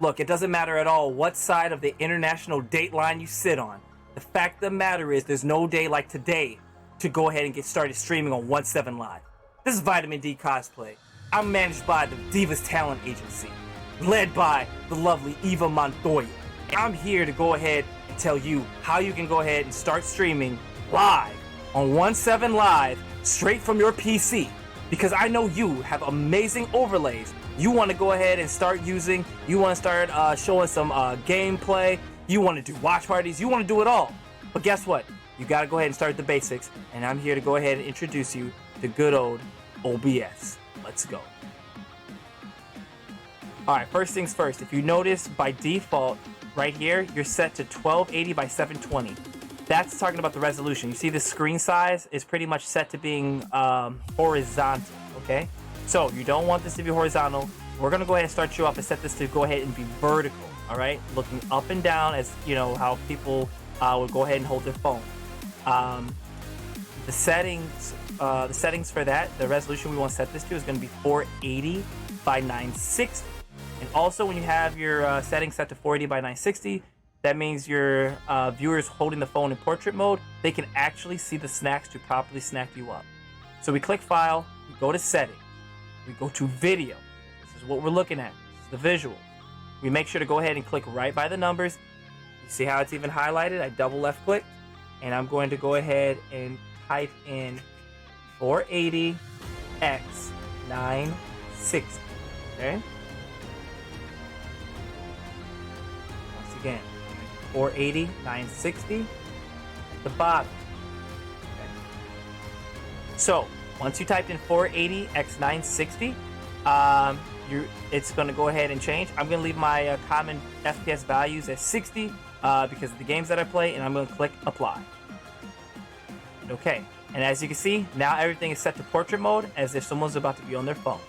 Look, it doesn't matter at all what side of the international date line you sit on. The fact of the matter is there's no day like today to go ahead and get started streaming on 17 Live. This is Vitamin D Cosplay. I'm managed by the Divas Talent Agency, led by the lovely Eva Montoya. I'm here to go ahead and tell you how you can go ahead and start streaming live on 17 Live straight from your PC. Because I know you have amazing overlays you want to go ahead and start using. You want to start showing some gameplay. You want to do watch parties. You want to do it all. But guess what? You got to go ahead and start at the basics. And I'm here to go ahead and introduce you to good old OBS. Let's go. Alright, first things first. If you notice, by default, right here, you're set to 1280 by 720. That's talking about the resolution. You see the screen size is pretty much set to being horizontal, okay? So you don't want this to be horizontal. We're gonna go ahead and start you off and set this to go ahead and be vertical, all right? Looking up and down, as you know how people would go ahead and hold their phone. The settings for that, the resolution we want to set this to is going to be 480 by 960. And also, when you have your settings set to 480 by 960, that means your viewers holding the phone in portrait mode, they can actually see the snacks to properly snack you up. So we click File, we go to Settings, we go to Video. This is what we're looking at. This is the visual. We make sure to go ahead and click right by the numbers. You see how it's even highlighted? I double left click, and I'm going to go ahead and type in 480 x 960. Okay? Once again, 480 960 at the bottom. Okay. So once you typed in 480 x 960, it's going to go ahead and change. I'm going to leave my common FPS values at 60 because of the games that I play, and I'm going to click Apply. Okay, and as you can see, now everything is set to portrait mode as if someone's about to be on their phone.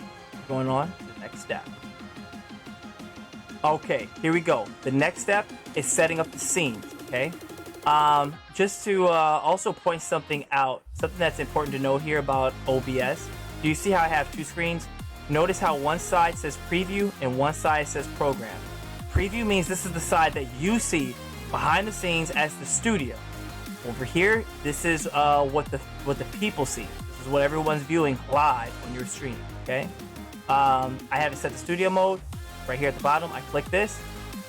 Going on to the next step. Okay, here we go. The next step is setting up the scenes, okay? Just to also point something out, something that's important to know here about OBS. Do you see how I have two screens? Notice how one side says preview and one side says program. Preview means this is the side that you see behind the scenes as the studio. Over here, this is what the people see. This is what everyone's viewing live when you're streaming, okay? I have it set to studio mode. Right here at the bottom, I click this,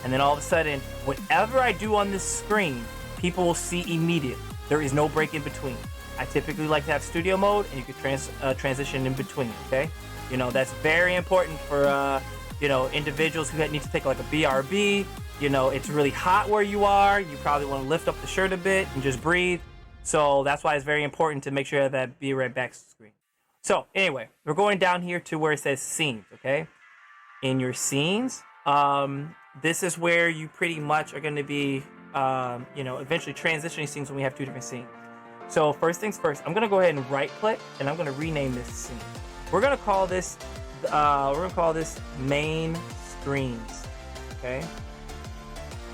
and then all of a sudden, whatever I do on this screen, people will see immediately. There is no break in between. I typically like to have studio mode, and you can transition in between, okay? You know, that's very important for, you know, individuals who need to take like a BRB. You know, it's really hot where you are. You probably want to lift up the shirt a bit and just breathe. So that's why it's very important to make sure that be right back screen. So anyway, we're going down here to where it says scenes, okay? In your scenes, this is where you pretty much are going to be, you know, eventually transitioning scenes when we have two different scenes. So first things first, I'm going to go ahead and right click, and I'm going to rename this scene. We're going to call this, main screens, okay?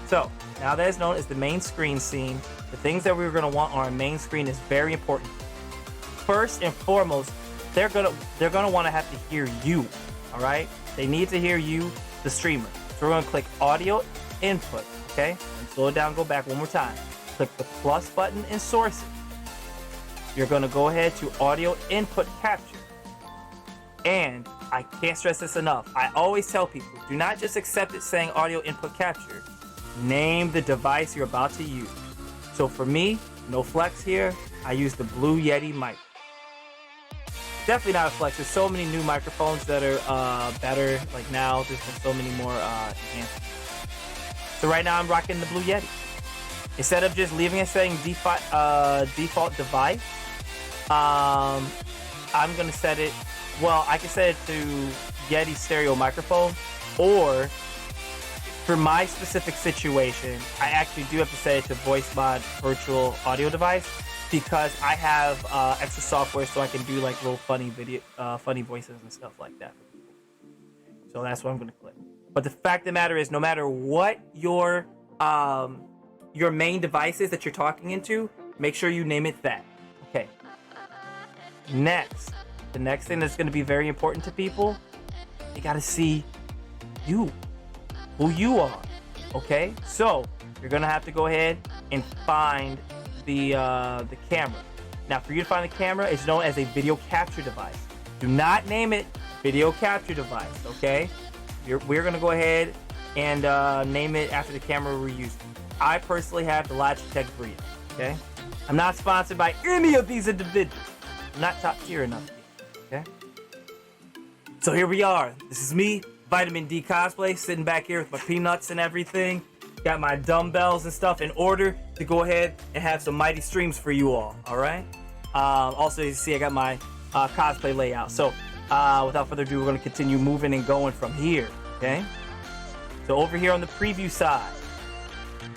So now that is known as the main screen scene, the things that we're going to want on our main screen is very important. First and foremost, they're gonna want to have to hear you. All right, they need to hear you, the streamer. So we're gonna click Audio Input. Okay, and slow it down. Go back one more time. Click the plus button in Sources. You're gonna go ahead to Audio Input Capture. And I can't stress this enough. I always tell people, do not just accept it saying Audio Input Capture. Name the device you're about to use. So for me, no flex here. I use the Blue Yeti mic. Definitely not a flex. There's so many new microphones that are better. Like now, there's been so many more enhancements. So right now, I'm rocking the Blue Yeti. Instead of just leaving it saying default device, I'm gonna set it. Well, I can set it to Yeti stereo microphone, or for my specific situation, I actually do have to set it to Voice Mod virtual audio device, because I have extra software so I can do like little funny voices and stuff like that. So that's what I'm gonna click. But the fact of the matter is, no matter what your main device is that you're talking into, make sure you name it that. Okay. Next, the next thing that's gonna be very important to people, they gotta see you. who you are. Okay, so you're gonna have to go ahead and find the camera. Now, for you to find the camera, it's known as a video capture device. Do not name it video capture device. Okay, we're gonna go ahead and name it after the camera we're using. I personally have the Logitech Brio. Okay, I'm not sponsored by any of these individuals. I'm not top tier enough. Okay, so here we are. This is me, Vitamin D Cosplay, sitting back here with my peanuts and everything. Got my dumbbells and stuff in order to go ahead and have some mighty streams for you all. All right. Also, you see, I got my cosplay layout. So, without further ado, we're going to continue moving and going from here. Okay. So over here on the preview side, you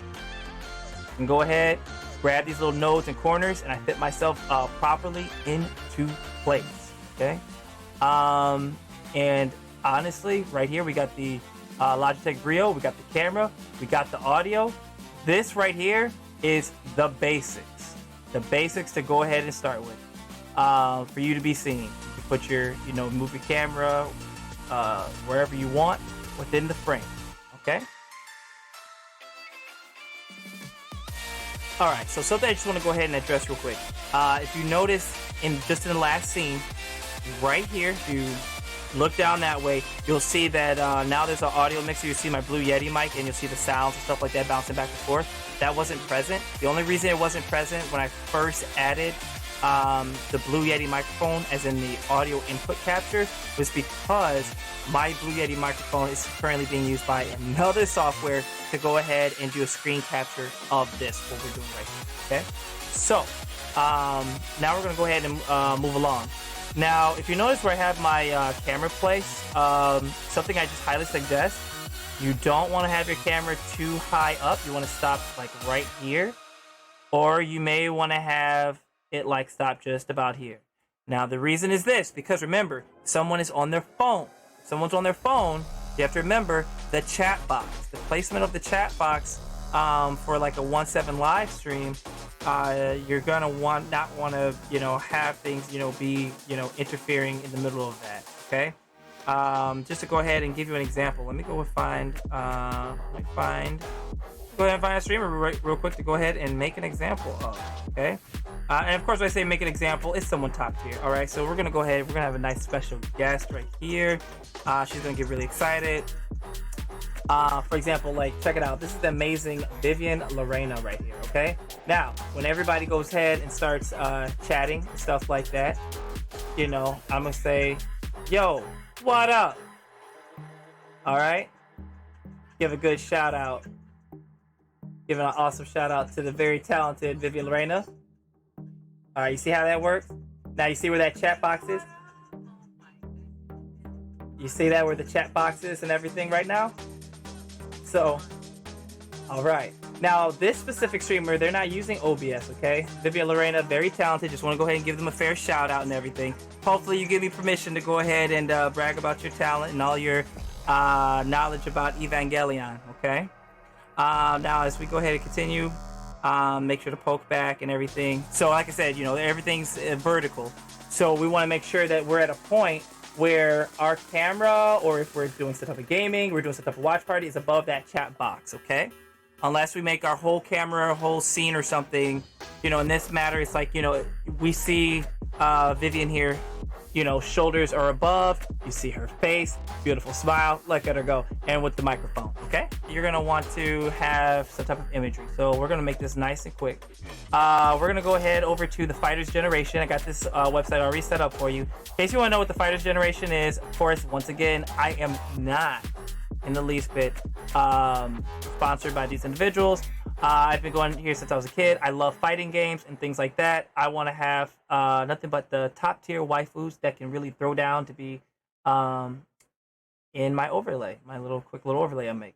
can go ahead, grab these little nodes and corners, and I fit myself properly into place. Okay. And honestly, right here we got the Logitech Brio, we got the camera, we got the audio. This right here is the basics to go ahead and start with. For you to be seen, you can put your, move your camera wherever you want within the frame. Okay. All right. So something I just want to go ahead and address real quick. If you notice in the last scene, right here, if you look down that way, you'll see that now there's an audio mixer. You see my Blue Yeti mic, and you'll see the sounds and stuff like that bouncing back and forth. That wasn't present. The only reason it wasn't present when I first added the Blue Yeti microphone, as in the audio input capture, was because my Blue Yeti microphone is currently being used by another software to go ahead and do a screen capture of this, what we're doing right here. Okay, so now we're going to go ahead and move along. Now, if you notice where I have my camera placed, something I just highly suggest, you don't want to have your camera too high up. You want to stop like right here, or you may want to have it like stop just about here. Now, the reason is this, because remember, someone is on their phone. If someone's on their phone, you have to remember the chat box. The placement of the chat box for like a 1/7 live stream, you're gonna not want to have things be interfering in the middle of that. Okay. Just to go ahead and give you an example, let me go and find a streamer real quick to go ahead and make an example of. Okay. And of course, when I say make an example, it's someone top tier. All right, so we're gonna go ahead. We're gonna have a nice special guest right here. She's gonna get really excited. For example, like check it out. This is the amazing Vivian Lorena right here. Okay. Now, when everybody goes ahead and starts chatting and stuff like that, I'm gonna say, "Yo, what up?" All right. Give a good shout out. Give an awesome shout out to the very talented Vivian Lorena. All right, you see how that works? Now you see where that chat box is? You see that where the chat box is and everything right now? So, all right. Now, this specific streamer, they're not using OBS, okay? Vivian Lorena, very talented. Just want to go ahead and give them a fair shout out and everything. Hopefully you give me permission to go ahead and brag about your talent and all your knowledge about Evangelion, okay? Now, as we go ahead and continue, make sure to poke back and everything. So like I said, everything's vertical. So we want to make sure that we're at a point where our camera, or if we're doing some type of gaming, we're doing some type of watch party, is above that chat box, okay? Unless we make our whole camera, a whole scene or something, in this matter, it's like, we see Vivian here, shoulders are above, you see her face, beautiful smile, look at her go, and with the microphone, okay? You're gonna want to have some type of imagery. So we're gonna make this nice and quick. We're gonna go ahead over to the Fighters Generation. I got this website already set up for you. In case you wanna know what the Fighters Generation is, of course, once again, I am not in the least bit sponsored by these individuals. I've been going here since I was a kid. I love fighting games and things like that. I want to have nothing but the top tier waifus that can really throw down to be in my overlay, my quick little overlay I'm making.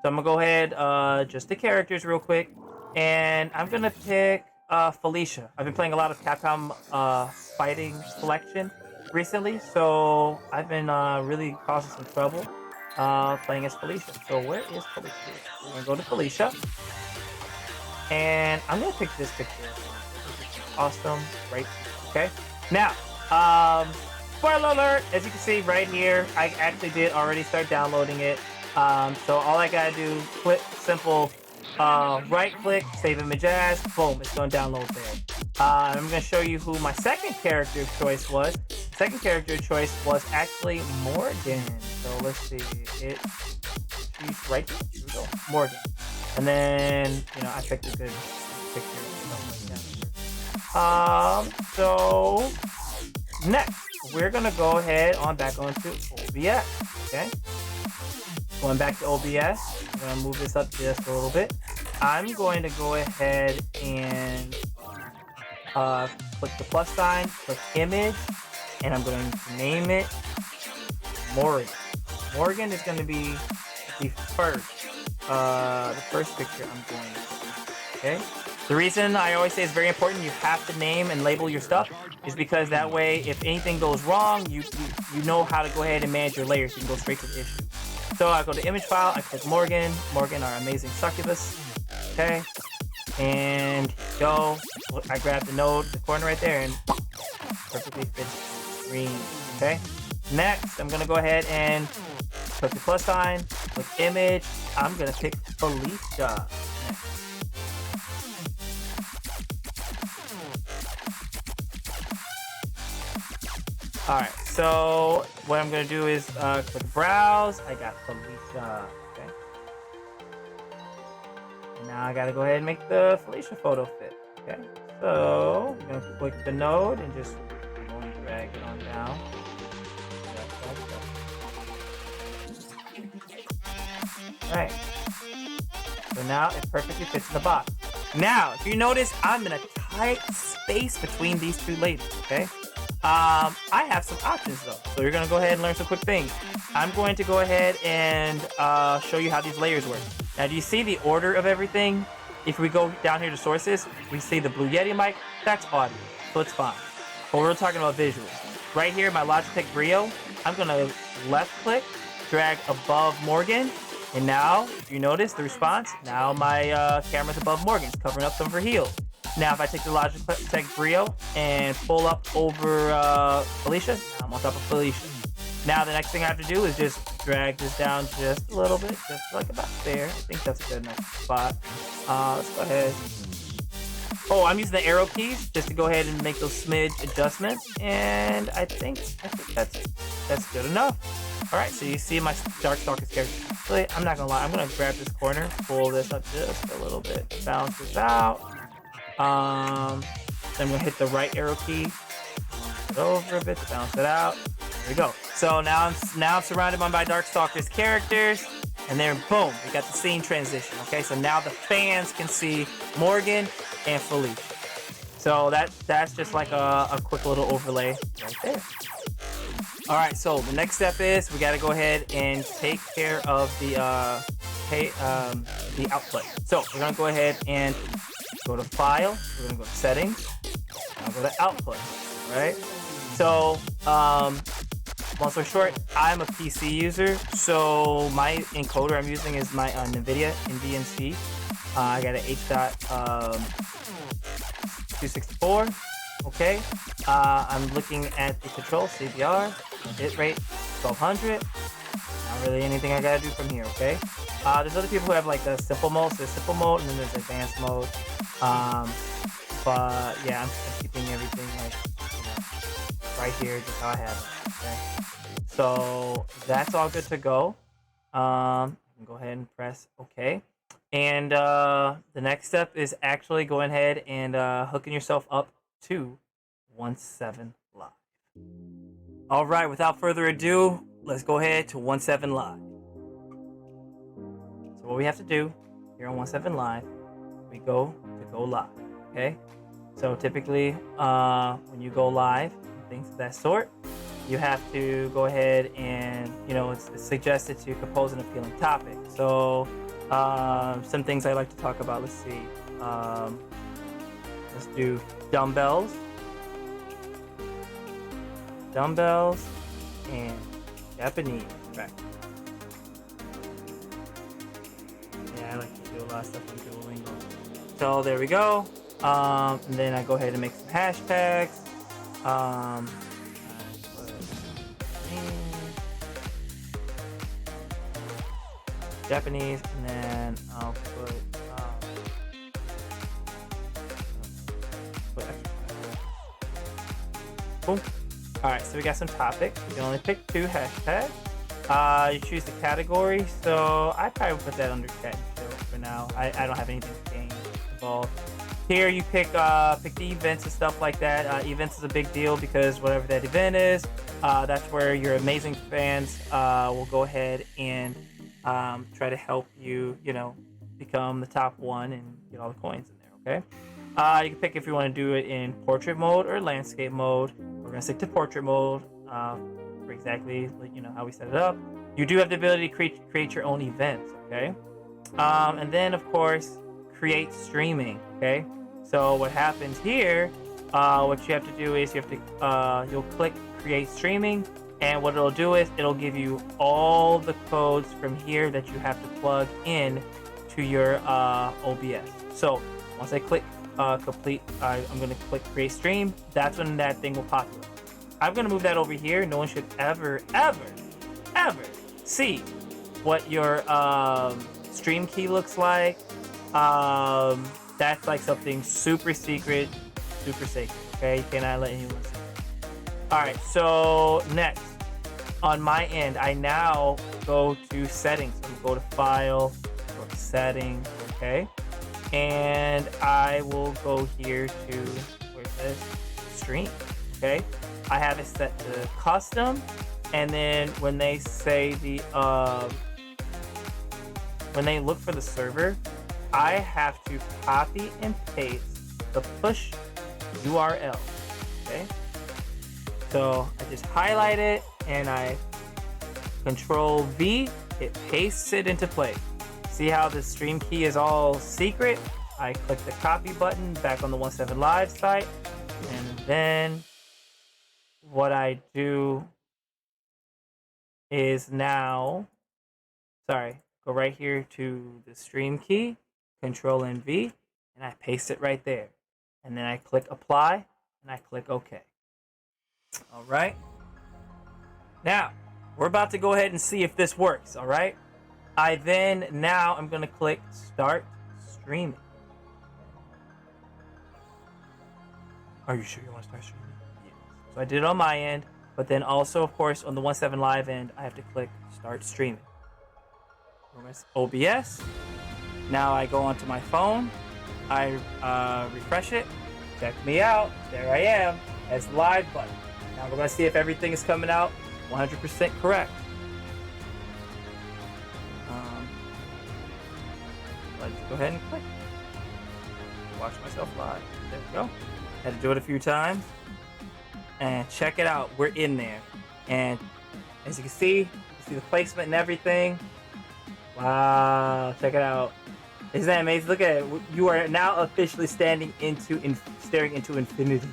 So I'm gonna go ahead, just the characters real quick, and I'm gonna pick Felicia. I've been playing a lot of Capcom fighting collection recently, so I've been really causing some trouble playing as Felicia. So where is Felicia? We're gonna go to Felicia. And I'm gonna pick this picture. Awesome, right? Okay. Now, spoiler alert! As you can see right here, I actually did already start downloading it. So all I gotta do, quick, simple, right click, save image as, boom, it's gonna download there. I'm gonna show you who my second character of choice was. Second character of choice was actually Morgan. So let's see, she's right there. Here we go, Morgan. And then, you know, I picked a good picture or something like that. So next, we're gonna go ahead on back onto OBS, okay? Going back to OBS, I'm gonna move this up just a little bit. I'm going to go ahead and click the plus sign, click image, and I'm going to name it Morgan. Morgan is going to be the first picture I'm going to do, okay? The reason I always say it's very important, you have to name and label your stuff, is because that way, if anything goes wrong, you know how to go ahead and manage your layers. You can go straight to the issue. So I go to image file, I click Morgan, our amazing succubus, okay? And go, I grab the node, the corner right there, and perfectly fits green, okay? Next, I'm gonna go ahead and click the plus sign, click image, I'm gonna pick Felicia. Alright, so what I'm gonna do is click browse, I got Felicia, okay? And now I gotta go ahead and make the Felicia photo fit, okay? So, I'm gonna click the node and just drag it on down. Alright, so now it perfectly fits in the box. Now, if you notice, I'm in a tight space between these two ladies, okay? I have some options though, so you're gonna go ahead and learn some quick things. I'm going to go ahead and show you how these layers work. Now, do you see the order of everything? If we go down here to sources, we see the Blue Yeti mic, that's audio, so it's fine. But we're talking about visuals. Right here, my Logitech Brio, I'm gonna left click, drag above Morgan, and now, if you notice the response, now my camera's above Morgan's, covering up some of her heels. Now, if I take the Logitech Brio and pull up over Felicia, now I'm on top of Felicia. Now, the next thing I have to do is just drag this down just a little bit, just like about there. I think that's a good enough spot. Let's go ahead. Oh, I'm using the arrow keys just to go ahead and make those smidge adjustments, and I think that's good enough. All right, so you see my Darkstalkers character. Really, I'm not gonna lie, I'm gonna grab this corner, pull this up just a little bit, balance this out. Then I'm gonna hit the right arrow key, put it over a bit to balance it out. There we go. So now I'm surrounded by my Darkstalkers characters, and then boom, we got the scene transition. Okay, so now the fans can see Morgan and Felicia. So that's just like a quick little overlay right there. All right, so the next step is we got to go ahead and take care of the output. So we're gonna go ahead and go to File. We're gonna go to Settings. I'll go to Output. Right. So long story short, I'm a PC user, so my encoder I'm using is my NVIDIA NVENC. I got an H.264. Okay. I'm looking at the control CBR, bitrate 1200. Not really anything I gotta do from here. Okay. There's other people who have like the simple mode. So there's simple mode and then there's advanced mode. But yeah, I'm keeping everything like right here, just how I have it. Okay. So that's all good to go. You can go ahead and press OK. And the next step is actually going ahead and hooking yourself up to 17 Live. All right, without further ado, let's go ahead to 17 Live. So what we have to do here on 17 Live, we go live. Okay. So typically, when you go live, things of that sort, you have to go ahead and, you know, it's suggested to compose an appealing topic. So some things I like to talk about. Let's see. Let's do dumbbells and Japanese. Right. Yeah, I like to do a lot of stuff on Duolingo. So there we go. And then I go ahead and make some hashtags. Japanese, and then I'll put boom. All right, so we got some topics. You can only pick 2 hashtags. You choose the category, so I probably would put that under chat and chill for now. I don't have anything game involved. Here you pick the events and stuff like that. Events is a big deal because whatever that event is, that's where your amazing fans will go ahead and try to help you, become the top one and get all the coins in there, okay? You can pick if you want to do it in portrait mode or landscape mode. We're going to stick to portrait mode for exactly how we set it up. You do have the ability to create your own events, okay? And then, of course, create streaming, okay? So what happens here, what you have to do is you'll click create streaming, and what it'll do is it'll give you all the codes from here that you have to plug in to your OBS. So once I click complete, I'm going to click create stream. That's when that thing will pop up. I'm going to move that over here. No one should ever see what your stream key looks like. That's like something super secret, super sacred, okay? You cannot let anyone see. Alright, so next, on my end, I now go to settings. So go to file, go to settings, okay? And I will go here to where it says stream, okay? I have it set to custom, and then when they say when they look for the server, I have to copy and paste the push URL, okay? So I just highlight it and I Control V, it pastes it into place. See how the stream key is all secret? I click the copy button back on the 17 Live site, and then what I do is now, go right here to the stream key, Control and V, and I paste it right there. And then I click apply and I click OK. All right. Now, we're about to go ahead and see if this works, all right? Now I'm going to click start streaming. Are you sure you want to start streaming? Yes. So I did it on my end, but then also, of course, on the 17 Live end, I have to click start streaming. OBS. Now I go onto my phone, I refresh it, check me out, there I am, as live button. Now we're going to see if everything is coming out 100% correct. Let's go ahead and click. Watch myself live. There we go. Had to do it a few times. And check it out, we're in there. And as you can see the placement and everything. Wow, check it out. Isn't that amazing? Look at it. You are now officially staring into infinity.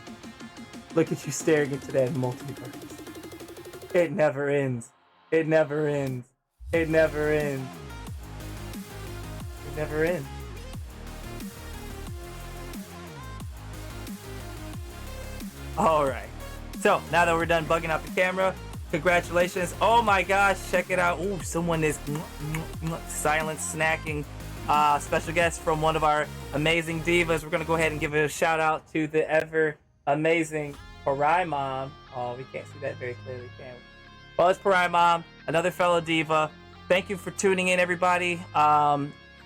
Look at you staring into that multiverse. It never ends. It never ends. It never ends. It never ends. Alright. So, now that we're done bugging out the camera, congratulations. Oh my gosh, check it out. Ooh, someone is silent snacking. Special guest from one of our amazing divas. We're going to go ahead and give a shout out to the ever amazing Parai Mom. Oh, we can't see that very clearly, can we? Well, it's Parai Mom, another fellow diva. Thank you for tuning in, everybody,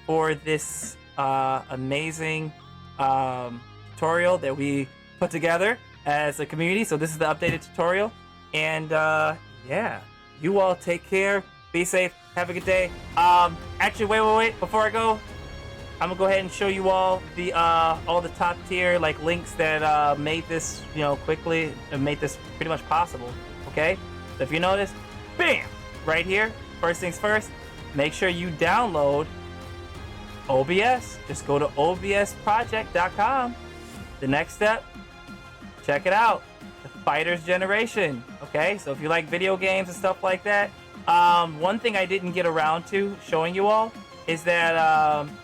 for this amazing tutorial that we put together as a community. So this is the updated tutorial. And yeah, you all take care. Be safe. Have a good day. Actually, wait. Before I go, I'm gonna go ahead and show you all the top tier links that made this quickly and made this pretty much possible. Okay, so if you notice, bam, right here. First things first, make sure you download OBS. Just go to obsproject.com. The next step, check it out. The Fighters Generation. Okay, so if you like video games and stuff like that. One thing I didn't get around to showing you all is that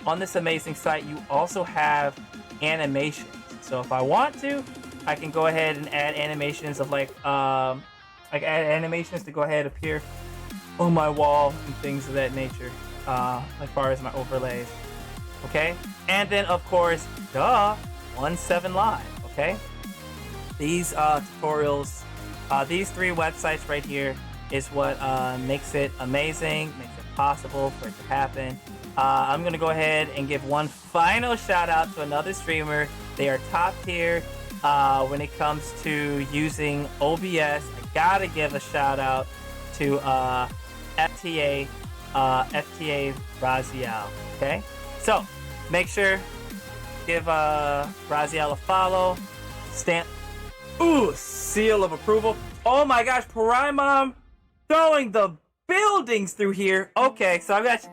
on this amazing site you also have animations. So if I want to, I can go ahead and add animations of add animations to go ahead appear on my wall and things of that nature. as far as my overlays. Okay, and then of course, 17 Live. Okay, these tutorials, these 3 websites right here is what makes it amazing, makes it possible for it to happen. I'm gonna go ahead and give one final shout out to another streamer. They are top tier when it comes to using OBS. I gotta give a shout out to FTA Raziel. Okay, so make sure give Raziel a follow. Stamp. Ooh, seal of approval. Oh my gosh, Parimon throwing the buildings through here. Okay, so I've got.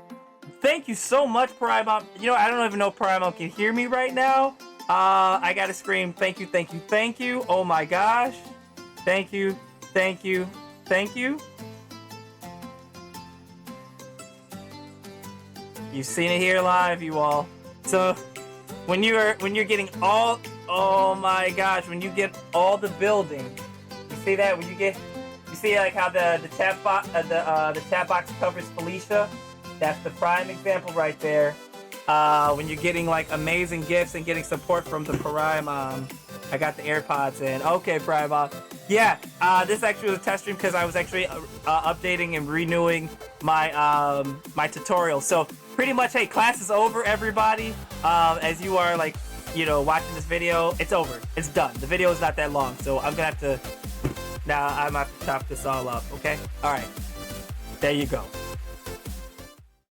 Thank you so much, Parimon. You know, I don't even know if Parimon can hear me right now. I gotta scream, thank you, thank you, thank you. Oh my gosh. Thank you, thank you, thank you. You've seen it here live, you all. So when you're getting all, oh my gosh, when you get all the buildings, you see that? When you see like how the chat box covers Felicia. That's the prime example right there. When you're getting like amazing gifts and getting support from the Parimon. I got the AirPods in. Okay, Parimon. Yeah, this actually was a test stream because I was actually updating and renewing my my tutorial. So pretty much, hey, class is over, everybody. As you are like, you know, watching this video, it's over. It's done. The video is not that long, so I'm gonna have to. Now I'm gonna have to chop this all up. Okay. All right. There you go.